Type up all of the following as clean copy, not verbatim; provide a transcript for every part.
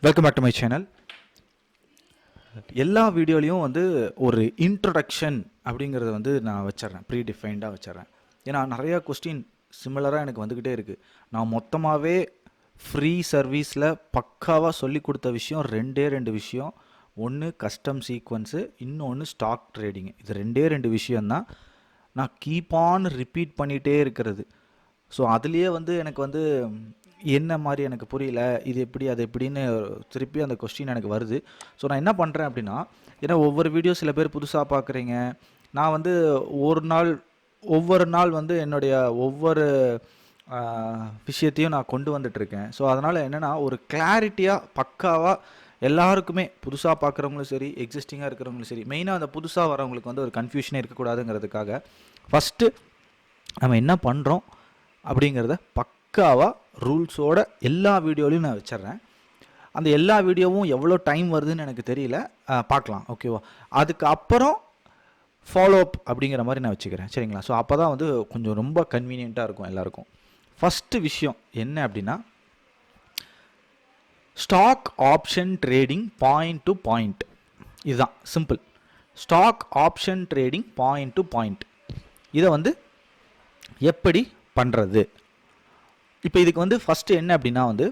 Welcome back to my channel. எல்லா வீடியோலையும் வந்து ஒரு இன்ட்ரொடக்ஷன் அப்படிங்கிறத வந்து நான் வச்சிட்றேன், ப்ரீ டிஃபைன்டாக வச்சிட்றேன். ஏன்னா நிறையா கொஸ்டின் சிமிலராக எனக்கு வந்துக்கிட்டே இருக்குது. நான் மொத்தமாகவே ஃப்ரீ சர்வீஸில் பக்காவாக சொல்லி கொடுத்த விஷயம் ரெண்டு விஷயம். ஒன்று கஸ்டம் சீக்வன்ஸு, இன்னொன்று ஸ்டாக் ட்ரேடிங்கு. இது ரெண்டு விஷயந்தான் நான் கீப் ஆன் ரிப்பீட் பண்ணிகிட்டே இருக்கிறது. ஸோ அதுலேயே வந்து எனக்கு வந்து என்ன மாதிரி எனக்கு புரியல, இது எப்படி அது எப்படின்னு திருப்பி அந்த கொஸ்டின் எனக்கு வருது. ஸோ நான் என்ன பண்ணுறேன் அப்படின்னா, ஏன்னா ஒவ்வொரு வீடியோ சில பேர் புதுசாக பார்க்குறீங்க. நான் வந்து ஒவ்வொரு நாள் வந்து என்னுடைய ஒவ்வொரு விஷயத்தையும் நான் கொண்டு வந்துட்டுருக்கேன். ஸோ அதனால் என்னென்னா ஒரு கிளாரிட்டியாக பக்காவாக எல்லாருக்குமே புதுசாக பார்க்குறவங்களும் சரி, எக்ஸிஸ்டிங்காக இருக்கிறவங்களும் சரி, மெயினாக அந்த புதுசாக வரவங்களுக்கு வந்து ஒரு கன்ஃபியூஷனே இருக்கக்கூடாதுங்கிறதுக்காக ஃபஸ்ட்டு நம்ம என்ன பண்ணுறோம் அப்படிங்கிறத பக்காவாக ரூல்ஸோட எல்லா வீடியோலையும் நான் வச்சிட்றேன். அந்த எல்லா வீடியோவும் எவ்வளோ டைம் வருதுன்னு எனக்கு தெரியல, பார்க்கலாம். ஓகேவா? அதுக்கு அப்புறம் ஃபாலோ அப் அப்படிங்கிற மாதிரி நான் வச்சுக்கிறேன். சரிங்களா? ஸோ அப்போ தான் வந்து கொஞ்சம் ரொம்ப கன்வீனியண்ட்டாக இருக்கும் எல்லாருக்கும். ஃபஸ்ட்டு விஷயம் என்ன அப்படின்னா, stock option trading point to point. இதுதான் simple. Stock option trading point to point. இதை வந்து எப்படி பண்ணுறது? இப்போ இதுக்கு வந்து ஃபஸ்ட்டு என்ன அப்படின்னா வந்து,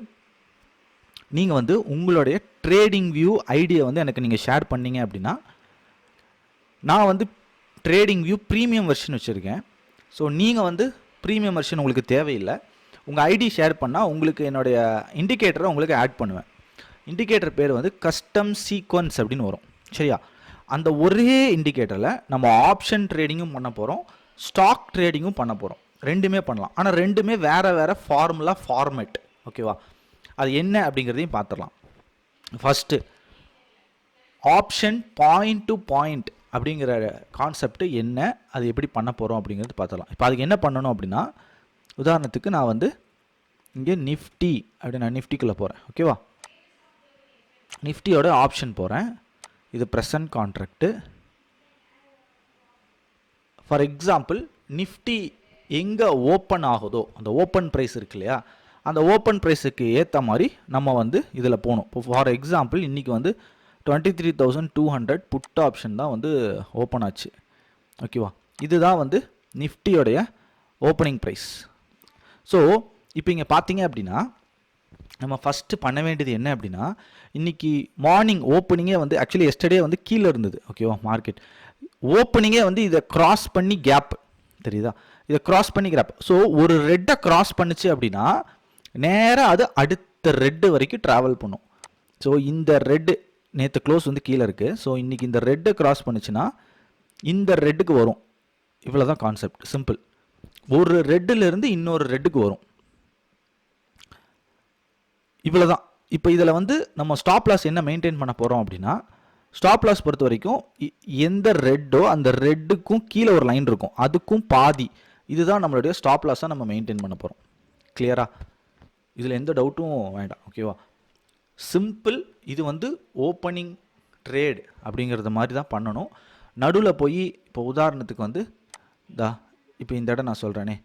நீங்கள் வந்து உங்களுடைய ட்ரேடிங் வியூ ஐடியை வந்து எனக்கு நீங்கள் ஷேர் பண்ணீங்க அப்படின்னா, நான் வந்து ட்ரேடிங் வியூ ப்ரீமியம் வெர்ஷன் வச்சுருக்கேன். ஸோ நீங்கள் வந்து ப்ரீமியம் வெர்ஷன் உங்களுக்கு தேவையில்லை. உங்கள் ஐடி ஷேர் பண்ணால் உங்களுக்கு என்னுடைய இண்டிகேட்டரை உங்களுக்கு ஆட் பண்ணுவேன். இண்டிகேட்டர் பேர் வந்து கஸ்டம் சீக்வன்ஸ் அப்படின்னு வரும். சரியா? அந்த ஒரே இண்டிகேட்டரில் நம்ம ஆப்ஷன் ட்ரேடிங்கும் பண்ண போகிறோம், ஸ்டாக் ட்ரேடிங்கும் பண்ண போகிறோம். ரெண்டுமே பண்ணலாம். ஆனால் ரெண்டுமே வேறு ஃபார்முலா ஃபார்மேட். ஓகேவா? அது என்ன அப்படிங்கிறதையும் பார்த்துடலாம். First option point to point அப்படிங்கிற கான்செப்ட் என்ன, அது எப்படி பண்ண போகிறோம் அப்படிங்கிறது பார்த்துடலாம். இப்போ அதுக்கு என்ன பண்ணணும் அப்படின்னா, உதாரணத்துக்கு நான் வந்து இங்கே நிஃப்டி அப்படி நான் நிஃப்டிக்குள்ளே போகிறேன். ஓகேவா? நிஃப்டியோட ஆப்ஷன் போகிறேன். இது present contract. For example Nifty எங்கே ஓப்பன் ஆகுதோ அந்த ஓப்பன் ப்ரைஸ் இருக்கு இல்லையா, அந்த ஓப்பன் ப்ரைஸுக்கு ஏற்ற மாதிரி நம்ம வந்து இதில் போகணும். இப்போ ஃபார் எக்ஸாம்பிள் இன்றைக்கி வந்து 23,200 புட் ஆப்ஷன் தான் வந்து ஓப்பன் ஆச்சு. ஓகேவா? இதுதான் வந்து நிஃப்டியோடைய ஓப்பனிங் ப்ரைஸ். ஸோ இப்போ இங்கே பார்த்தீங்க அப்படின்னா, நம்ம ஃபஸ்ட்டு பண்ண வேண்டியது என்ன அப்படின்னா, இன்றைக்கி மார்னிங் ஓப்பனிங்கே வந்து ஆக்சுவலி எஸ்டர்டே வந்து கீழே இருந்தது. ஓகேவா? மார்க்கெட் ஓப்பனிங்கே வந்து இதை க்ராஸ் பண்ணி கேப் தெரியுதா, இதை க்ராஸ் பண்ணி கேப். ஸோ ஒரு ரெட்டை க்ராஸ் பண்ணுச்சு அப்படின்னா நேராக அது அடுத்த ரெட்டு வரைக்கும் ட்ராவல் பண்ணும். ஸோ இந்த ரெட்டு நேற்று க்ளோஸ் வந்து கீழே இருக்குது. ஸோ இன்றைக்கி இந்த ரெட்டை க்ராஸ் பண்ணுச்சுன்னா இந்த ரெட்டுக்கு வரும். இவ்வளோ தான் கான்செப்ட், சிம்பிள். ஒரு ரெட்டிலிருந்து இன்னொரு ரெட்டுக்கு வரும். இவ்வளோ தான். இப்போ இதில் வந்து நம்ம ஸ்டாப் லாஸ் என்ன மெயின்டைன் பண்ண போகிறோம் அப்படின்னா, ஸ்டாப் லாஸ் பொறுத்த வரைக்கும் எந்த ரெட்டோ அந்த ரெட்டுக்கும் கீழே ஒரு லைன் இருக்கும், அதுக்கும் பாதி. இதுதான் நம்மளுடைய ஸ்டாப் லாஸாக நம்ம மெயின்டைன் பண்ண போகிறோம். கிளியரா? இதில் எந்த டவுட்டும் வேண்டாம். ஓகேவா? சிம்பிள். இது வந்து ஓப்பனிங் ட்ரேட் அப்படிங்கிறது மாதிரி தான் பண்ணணும். நடுவில் போய் இப்போ உதாரணத்துக்கு வந்து இப்போ இந்த இடம் நான் சொல்கிறேனே,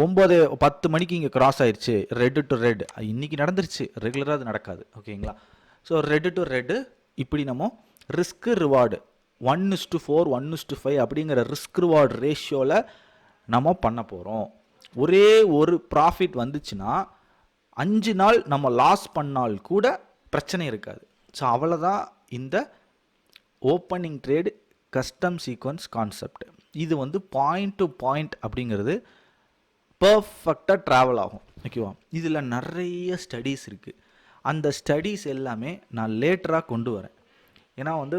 9-10 மணிக்கு இங்கே கிராஸ் ஆயிடுச்சு, ரெட்டு டு ரெட். இன்றைக்கி நடந்துருச்சு, ரெகுலராக அது நடக்காது. ஓகேங்களா? ஸோ ரெட்டு டு ரெட்டு இப்படி நம்ம ரிஸ்க் ரிவார்டு 1:4 1:5 அப்படிங்கிற ரிஸ்க் ரிவார்டு ரேஷியோவில் நம்ம பண்ண போகிறோம். ஒரே ஒரு ப்ராஃபிட் வந்துச்சுன்னா 5 நாள் நம்ம லாஸ் பண்ணால் கூட பிரச்சனை இருக்காது. ஸோ அவ்வளோதான் இந்த opening trade custom sequence concept. இது வந்து பாயிண்ட் டு பாயிண்ட் அப்படிங்கிறது பர்ஃபெக்டாக ட்ராவல் ஆகும். ஓகேவா? இதில் நிறைய ஸ்டடீஸ் இருக்குது. அந்த ஸ்டடீஸ் எல்லாமே நான் லேட்டராக கொண்டு வரேன். ஏன்னா வந்து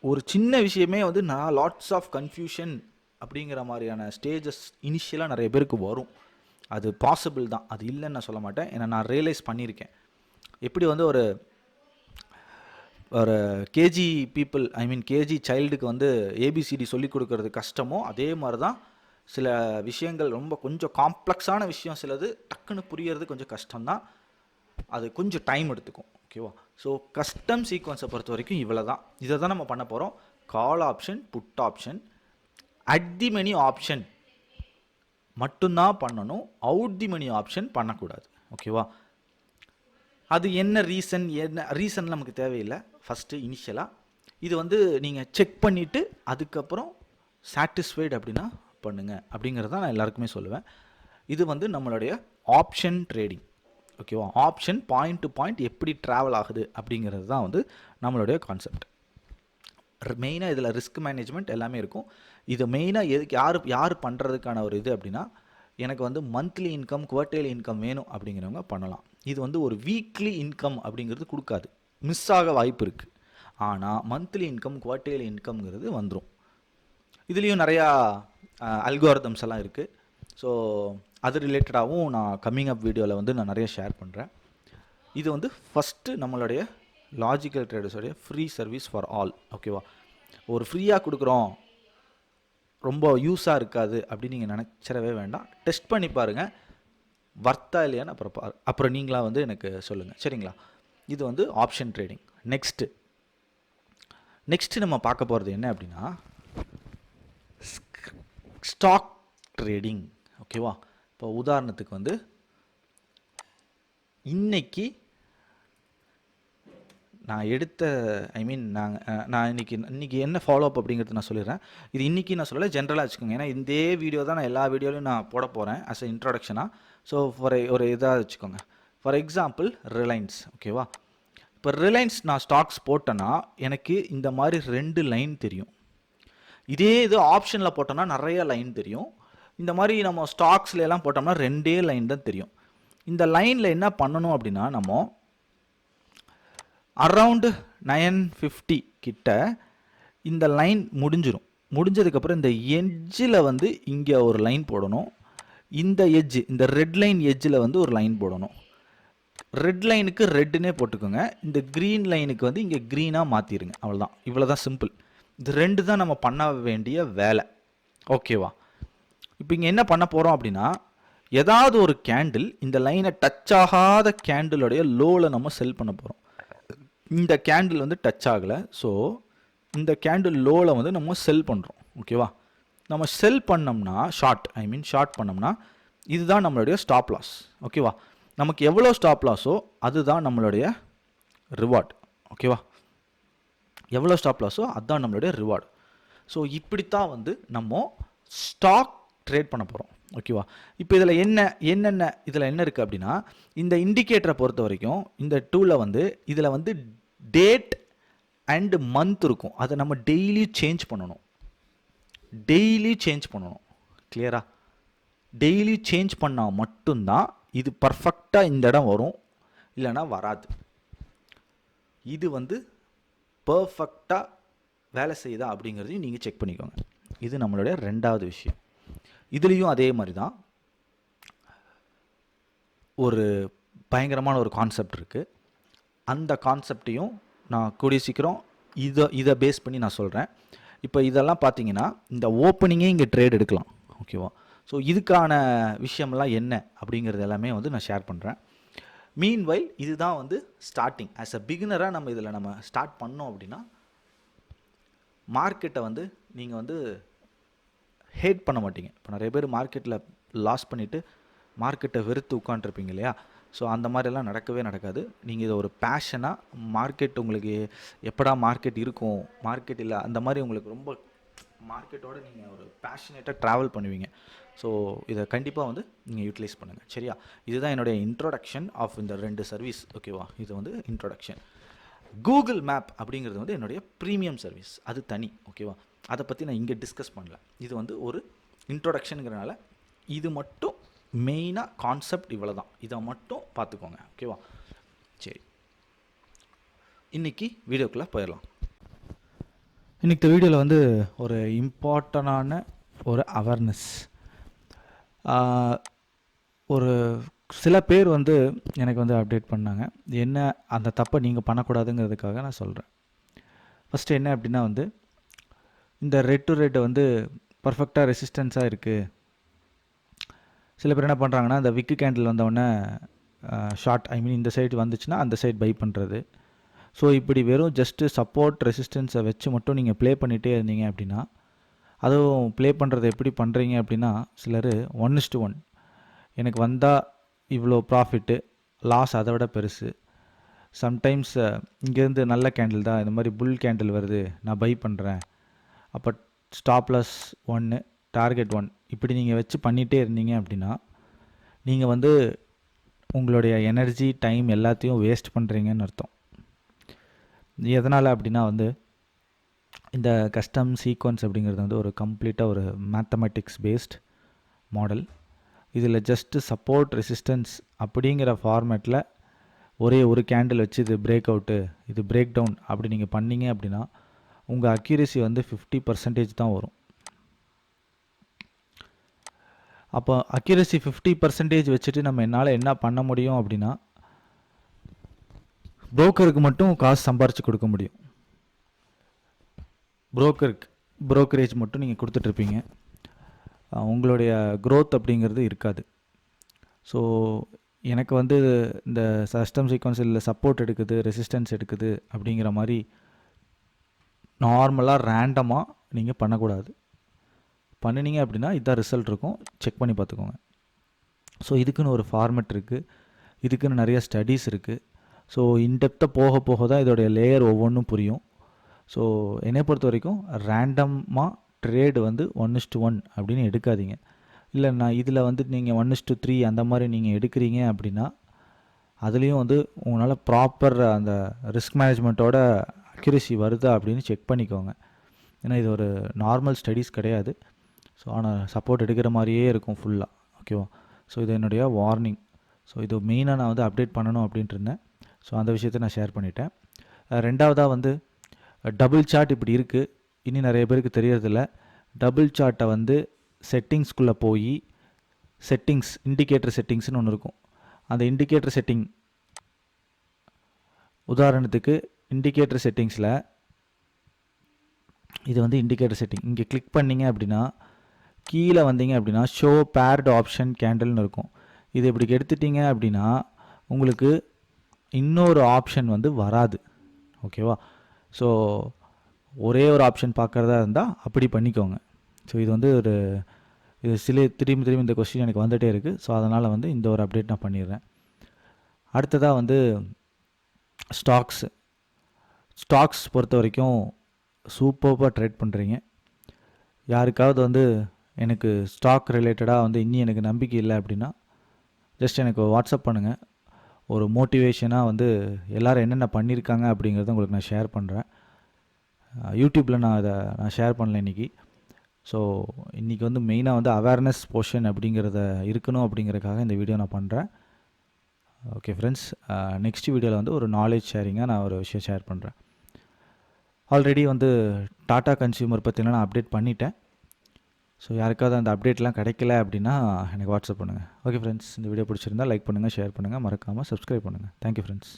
ஒரு சின்ன விஷயமே வந்து நான் லாட்ஸ் ஆஃப் கன்ஃபியூஷன் அப்படிங்கிற மாதிரியான ஸ்டேஜஸ் இனிஷியலாக நிறைய பேருக்கு வரும். அது பாசிபிள் தான், அது இல்லைன்னு நான் சொல்ல மாட்டேன். ஏன்னா நான் ரியலைஸ் பண்ணியிருக்கேன். எப்படி வந்து ஒரு கேஜி பீப்புள், ஐ மீன் கேஜி சைல்டுக்கு வந்து ஏபிசிடி சொல்லிக் கொடுக்கறது கஷ்டமோ, அதே மாதிரி தான் சில விஷயங்கள் ரொம்ப கொஞ்சம் காம்ப்ளெக்ஸான விஷயம் சிலது டக்குன்னு புரியறது கொஞ்சம் கஷ்டம்தான். அது கொஞ்சம் டைம் எடுத்துக்கும். ஓகேவா? ஸோ கஸ்டம் சீக்வன்ஸை பொறுத்த வரைக்கும் இவ்வளோ தான். இதை தான் நம்ம பண்ண போகிறோம். Call option, put option, at the money option மட்டும்தான் பண்ணணும். அவுட் தி மணி ஆப்ஷன் பண்ணக்கூடாது. ஓகேவா? அது என்ன ரீசன் நமக்கு தேவையில்லை. ஃபஸ்ட்டு இனிஷியலாக இது வந்து நீங்கள் செக் பண்ணிவிட்டு அதுக்கப்புறம் சாட்டிஸ்ஃபைடு அப்படின்னா பண்ணுங்கள் அப்படிங்கிறது தான் நான் எல்லாருக்குமே சொல்லுவேன். இது வந்து நம்மளுடைய ஆப்ஷன் ட்ரேடிங். ஓகேவா? ஆப்ஷன் பாயிண்ட் டு பாயிண்ட் எப்படி ட்ராவல் ஆகுது அப்படிங்கிறது தான் வந்து நம்மளுடைய கான்செப்ட். மெயினாக இதில் ரிஸ்க் மேனேஜ்மெண்ட் எல்லாமே இருக்கும். இது மெயினாக எதுக்கு யார் பண்ணுறதுக்கான ஒரு இது அப்படின்னா, எனக்கு வந்து மந்த்லி இன்கம் குவார்ட்டர்லி இன்கம் வேணும் அப்படிங்கிறவங்க பண்ணலாம். இது வந்து ஒரு வீக்லி இன்கம் அப்படிங்கிறது கொடுக்காது, மிஸ் ஆக வாய்ப்பு இருக்குது. ஆனால் மந்த்லி இன்கம் குவார்ட்டர்லி இன்கம்ங்கிறது வந்துடும். இதுலேயும் நிறையா அல்காரிதம்ஸ் எல்லாம் இருக்குது. ஸோ அது ரிலேட்டடாகவும் நான் கம்மிங் அப் வீடியோவில் வந்து நான் நிறைய ஷேர் பண்ணுறேன். இது வந்து ஃபஸ்ட்டு நம்மளுடைய லாஜிக்கல் ட்ரேடர்ஸோடைய ஃப்ரீ சர்வீஸ் ஃபார் ஆல். ஓகேவா? ஒரு ஃப்ரீயாக கொடுக்குறோம், ரொம்ப யூஸாக இருக்காது அப்படின்னு நீங்கள் நினச்சிடவே வேண்டாம். டெஸ்ட் பண்ணி பாருங்கள், வர்த்தா இல்லையான்னு அப்புறம் நீங்களாக வந்து எனக்கு சொல்லுங்கள். சரிங்களா? இது வந்து ஆப்ஷன் ட்ரேடிங். நெக்ஸ்ட்டு நம்ம பார்க்க போகிறது என்ன அப்படின்னா, ஸ்டாக் ட்ரேடிங். ஓகேவா? இப்போ உதாரணத்துக்கு வந்து இன்னைக்கு நான் எடுத்த நான் இன்றைக்கி என்ன ஃபாலோ அப் அப்படிங்கிறது நான் சொல்லிடுறேன். இது இன்றைக்கி நான் சொல்லலை, ஜென்ரலாக வச்சுக்கோங்க. ஏன்னா இதே வீடியோ தான் நான் எல்லா வீடியோலையும் நான் போட போகிறேன் அஸ் அ இன்ட்ரொடக்ஷனாக. ஸோ ஒரு இதாக வச்சுக்கோங்க. For example Reliance. ஓகேவா? இப்போ ரிலையன்ஸ் நான் ஸ்டாக்ஸ் போட்டேன்னா எனக்கு இந்த மாதிரி 2 லைன் தெரியும். இதே இது ஆப்ஷனில் போட்டோன்னா நிறைய லைன் தெரியும். இந்த மாதிரி நம்ம ஸ்டாக்ஸ்ல எல்லாம் போட்டோம்னா 2 லைன் தான் தெரியும். இந்த லைனில் என்ன பண்ணணும் அப்படின்னா, நம்ம அரவுண்டு 950 கிட்ட இந்த லைன் முடிஞ்சதுக்கப்புறம் இந்த எட்ஜில் வந்து இங்கே ஒரு லைன் போடணும். இந்த எட்ஜ், இந்த ரெட் லைன் எட்ஜில் வந்து ஒரு லைன் போடணும். ரெட் லைனுக்கு ரெட்டுன்னே போட்டுக்கோங்க. இந்த க்ரீன் லைனுக்கு வந்து இங்கே க்ரீனாக மாற்றிடுங்க. அவ்வளோதான். இவ்வளோ தான் சிம்பிள். இது 2 தான் நம்ம பண்ண வேண்டிய வேலை. ஓகேவா? இப்போ இங்கே என்ன பண்ண போகிறோம் அப்படின்னா, ஏதாவது ஒரு கேண்டில் இந்த லைனை டச் ஆகாத கேண்டிலுடைய லோவில் நம்ம செல் பண்ண போகிறோம். இந்த கேண்டில் வந்து டச் ஆகலை. ஸோ இந்த கேண்டில் லோவில் வந்து நம்ம செல் பண்ணுறோம். ஓகேவா? நம்ம செல் பண்ணோம்னா ஷார்ட் பண்ணோம்னா இதுதான் நம்மளுடைய ஸ்டாப் லாஸ். ஓகேவா? நமக்கு எவ்வளோ ஸ்டாப் லாஸோ அதுதான் நம்மளுடைய ரிவார்டு. ஓகேவா? எவ்வளோ ஸ்டாப் லாஸோ அதுதான் நம்மளுடைய ரிவார்டு. ஸோ இப்படித்தான் வந்து நம்ம ஸ்டாக் ட்ரேட் பண்ண போகிறோம். ஓகேவா? இப்போ இதில் என்னென்ன இதில் என்ன இருக்குது அப்படின்னா, இந்த இண்டிகேட்டரை பொறுத்த வரைக்கும் இந்த டூலில் வந்து இதில் வந்து டேட் அண்ட் மந்த் இருக்கும். அதை நம்ம டெய்லி சேஞ்ச் பண்ணணும். கிளியரா? டெய்லி சேஞ்ச் பண்ணால் மட்டும்தான் இது பர்ஃபெக்டாக இந்த இடம் வரும், இல்லைன்னா வராது. இது வந்து பர்ஃபெக்டாக வேலை செய்யுதா அப்படிங்கிறதையும் நீங்கள் செக் பண்ணிக்கோங்க. இது நம்மளுடைய 2வது விஷயம். இதுலேயும் அதே மாதிரி தான் ஒரு பயங்கரமான ஒரு கான்செப்ட் இருக்குது. அந்த கான்செப்டையும் நான் கூடிய சீக்கிரம் இதை பேஸ் பண்ணி நான் சொல்கிறேன். இப்போ இதெல்லாம் பார்த்தீங்கன்னா இந்த ஓப்பனிங்கே இங்கே ட்ரேட் எடுக்கலாம். ஓகேவா? ஸோ இதுக்கான விஷயம்லாம் என்ன அப்படிங்கிறது எல்லாமே வந்து நான் ஷேர் பண்ணுறேன். மீன்வைல் இதுதான் வந்து ஸ்டார்டிங். ஆஸ் அ பிகினராக நம்ம ஸ்டார்ட் பண்ணோம் அப்படின்னா, மார்க்கெட்டை வந்து நீங்கள் வந்து ஹேட் பண்ண மாட்டீங்க. இப்போ நிறைய பேர் மார்க்கெட்டில் லாஸ் பண்ணிவிட்டு மார்க்கெட்டை வெறுத்து உட்காண்ட்ருப்பீங்க இல்லையா? ஸோ அந்த மாதிரிலாம் நடக்கவே நடக்காது. நீங்கள் இதை ஒரு பேஷனாக, மார்க்கெட் உங்களுக்கு எப்படா மார்க்கெட் இருக்கும், மார்க்கெட் இல்லை, அந்த மாதிரி உங்களுக்கு ரொம்ப மார்க்கெட்டோடு நீங்கள் ஒரு பேஷனேட்டாக ட்ராவல் பண்ணுவீங்க. ஸோ இதை கண்டிப்பாக வந்து நீங்கள் யூட்டிலைஸ் பண்ணுங்கள். சரியா? இதுதான் என்னுடைய இன்ட்ரோடக்ஷன் ஆஃப் இந்த 2 சர்வீஸ். ஓகேவா? இது வந்து இன்ட்ரோடக்ஷன். கூகுள் மேப் அப்படிங்கிறது வந்து என்னுடைய ப்ரீமியம் சர்வீஸ், அது தனி. ஓகேவா? அதை பற்றி நான் இங்கே டிஸ்கஸ் பண்ணல. இது வந்து ஒரு இன்ட்ரோடக்ஷனுங்கிறனால இது மட்டும் மெயினாக கான்செப்ட் இவ்வளோ தான். இதை மட்டும் பார்த்துக்கோங்க. ஓகேவா? சரி, இன்றைக்கி வீடியோக்குள்ளே போயிடலாம். இன்றைக்கி வீடியோவில் வந்து ஒரு இம்பார்ட்டண்டான ஒரு அவேர்னஸ். ஒரு சில பேர் வந்து எனக்கு வந்து அப்டேட் பண்ணாங்க. என்ன அந்த தப்பை நீங்கள் பண்ணக்கூடாதுங்கிறதுக்காக நான் சொல்கிறேன். ஃபஸ்ட்டு என்ன அப்படின்னா வந்து, இந்த ரெட் டு ரெட் வந்து பர்ஃபெக்டாக ரெசிஸ்டன்ஸாக இருக்குது. சில பேர் என்ன பண்ணுறாங்கன்னா, இந்த விக்கு கேண்டில் வந்தவுடனே ஷார்ட் இந்த சைடு வந்துச்சுன்னா அந்த சைடு பை பண்ணுறது. ஸோ இப்படி வெறும் ஜஸ்ட்டு சப்போர்ட் ரெசிஸ்டன்ஸை வச்சு மட்டும் நீங்கள் ப்ளே பண்ணிகிட்டே இருந்தீங்க அப்படின்னா, அதுவும் ப்ளே பண்ணுறது எப்படி பண்ணுறீங்க அப்படின்னா, சிலர் 1:1 எனக்கு வந்தால் இவ்வளோ ப்ராஃபிட்டு, லாஸ் அதை விட பெருசு, சம்டைம்ஸ் இங்கேருந்து நல்ல கேண்டில் தான், இந்த மாதிரி புல் கேண்டில் வருது, நான் பை பண்ணுறேன், அப்போ ஸ்டாப் லாஸ் 1 டார்கெட் 1 இப்படி நீங்கள் வச்சு பண்ணிகிட்டே இருந்தீங்க அப்படின்னா நீங்கள் வந்து உங்களுடைய எனர்ஜி டைம் எல்லாத்தையும் வேஸ்ட் பண்ணுறீங்கன்னு அர்த்தம். எதனால் அப்படின்னா வந்து இந்த கஸ்டம் சீக்வன்ஸ் அப்படிங்கிறது வந்து ஒரு கம்ப்ளீட்டாக ஒரு மேத்தமெட்டிக்ஸ் பேஸ்ட் மாடல். இதில் ஜஸ்ட்டு சப்போர்ட் ரெசிஸ்டன்ஸ் அப்படிங்கிற ஃபார்மேட்டில் ஒரே ஒரு கேண்டில் வச்சு இது பிரேக் அவுட்டு, இது பிரேக் டவுன் அப்படி நீங்கள் பண்ணீங்க அப்படின்னா உங்கள் அக்யூரசி வந்து 50% தான் வரும். அப்போ அக்யூரசி 50% வச்சுட்டு நம்ம என்னால் என்ன பண்ண முடியும் அப்படின்னா புரோக்கருக்கு மட்டும் காசு சம்பாரித்து கொடுக்க முடியும். புரோக்கரேஜ் மட்டும் நீங்கள் கொடுத்துட்ருப்பீங்க, உங்களுடைய க்ரோத் அப்படிங்கிறது இருக்காது. ஸோ எனக்கு வந்து இந்த கஸ்டம் சீக்வன்ஸில் சப்போர்ட் எடுக்குது, ரெசிஸ்டன்ஸ் எடுக்குது அப்படிங்கிற மாதிரி நார்மலாக ரேண்டமாக நீங்கள் பண்ணக்கூடாது. பண்ணினீங்க அப்படின்னா இதுதான் ரிசல்ட் இருக்கும், செக் பண்ணி பார்த்துக்கோங்க. ஸோ இதுக்குன்னு ஒரு ஃபார்மெட் இருக்குது, இதுக்குன்னு நிறைய ஸ்டடீஸ் இருக்குது. ஸோ இன்டெப்த்தாக போக போக தான் இதோடைய லேயர் ஒவ்வொன்றும் புரியும். ஸோ என்னை பொறுத்த வரைக்கும் ரேண்டமாக ட்ரேடு வந்து 1:1 அப்படின்னு எடுக்காதீங்க. இல்லை நான் இதில் வந்து நீங்கள் 1:3 அந்த மாதிரி நீங்கள் எடுக்கிறீங்க அப்படின்னா அதுலேயும் வந்து உங்களால் ப்ராப்பர் அந்த ரிஸ்க் மேனேஜ்மெண்ட்டோட அக்யூரசி வருதா அப்படின்னு செக் பண்ணிக்கோங்க. ஏன்னா இது ஒரு நார்மல் ஸ்டடீஸ் கிடையாது. ஸோ ஆனால் சப்போர்ட் எடுக்கிற மாதிரியே இருக்கும் ஃபுல்லாக. ஓகேவா? ஸோ இது என்னுடைய வார்னிங். ஸோ இது மெயினாக நான் வந்து அப்டேட் பண்ணணும் அப்படின்ட்டு இருந்தேன். ஸோ அந்த விஷயத்தை நான் ஷேர் பண்ணிட்டேன். ரெண்டாவதாக வந்து டபுள் சார்ட் இப்படி இருக்குது, இன்னும் நிறைய பேருக்கு தெரியறதில்ல. டபுள் சார்ட்டை வந்து செட்டிங்ஸ்குள்ளே போய் செட்டிங்ஸ், இண்டிகேட்டர் செட்டிங்ஸ்னு ஒன்று இருக்கும். அந்த இண்டிகேட்டர் செட்டிங், உதாரணத்துக்கு இண்டிகேட்டர் செட்டிங்ஸில் இது வந்து இண்டிகேட்டர் செட்டிங், இங்கே கிளிக் பண்ணிங்க அப்படின்னா கீழே வந்தீங்க அப்படின்னா ஷோ பேர்டு ஆப்ஷன் கேண்டில்னு இருக்கும். இது இப்படி எடுத்துட்டிங்க அப்படின்னா உங்களுக்கு இன்னொரு ஆப்ஷன் வந்து வராது. ஓகேவா? ஸோ ஒரே ஒரு ஆப்ஷன் பார்க்குறதா இருந்தால் அப்படி பண்ணிக்கோங்க. ஸோ இது வந்து ஒரு இது திரும்பி இந்த கொஸ்டின் எனக்கு வந்துகிட்டே இருக்குது. ஸோ அதனால் வந்து இந்த ஒரு அப்டேட் நான் பண்ணிடுறேன். அடுத்ததாக வந்து ஸ்டாக்ஸ் பொறுத்த வரைக்கும் சூப்பராக ட்ரேட் பண்ணுறீங்க. யாருக்காவது வந்து எனக்கு ஸ்டாக் ரிலேட்டடாக வந்து இன்னும் எனக்கு நம்பிக்கை இல்லை அப்படின்னா ஜஸ்ட் எனக்கு வாட்ஸ்அப் பண்ணுங்கள். ஒரு மோட்டிவேஷனாக வந்து எல்லோரும் என்னென்ன பண்ணியிருக்காங்க அப்படிங்கிறத உங்களுக்கு நான் ஷேர் பண்ணுறேன். யூடியூப்பில் நான் ஷேர் பண்ணல இன்றைக்கி. ஸோ இன்றைக்கி வந்து மெயினாக வந்து அவேர்னஸ் போர்ஷன் அப்படிங்கிறத இருக்கணும் அப்படிங்கிறதுக்காக இந்த வீடியோ நான் பண்ணுறேன். ஓகே ஃப்ரெண்ட்ஸ், நெக்ஸ்ட் வீடியோவில் வந்து ஒரு நாலேஜ் ஷேரிங்காக நான் ஒரு விஷயம் ஷேர் பண்ணுறேன். ஆல்ரெடி வந்து டாடா கன்சியூமர் பற்றிலாம் நான் அப்டேட் பண்ணிட்டேன். ஸோ யாருக்காவது அந்த அப்டேட்லாம் கிடைக்கல அப்படின்னா எனக்கு வாட்ஸ்அப் பண்ணுங்கள். ஓகே ஃப்ரெண்ட்ஸ், இந்த வீடியோ பிடிச்சிருந்தால் லைக் பண்ணுங்கள், ஷேர் பண்ணுங்கள், மறக்காமல் சப்ஸ்கிரைப் பண்ணுங்கள். Thank you friends.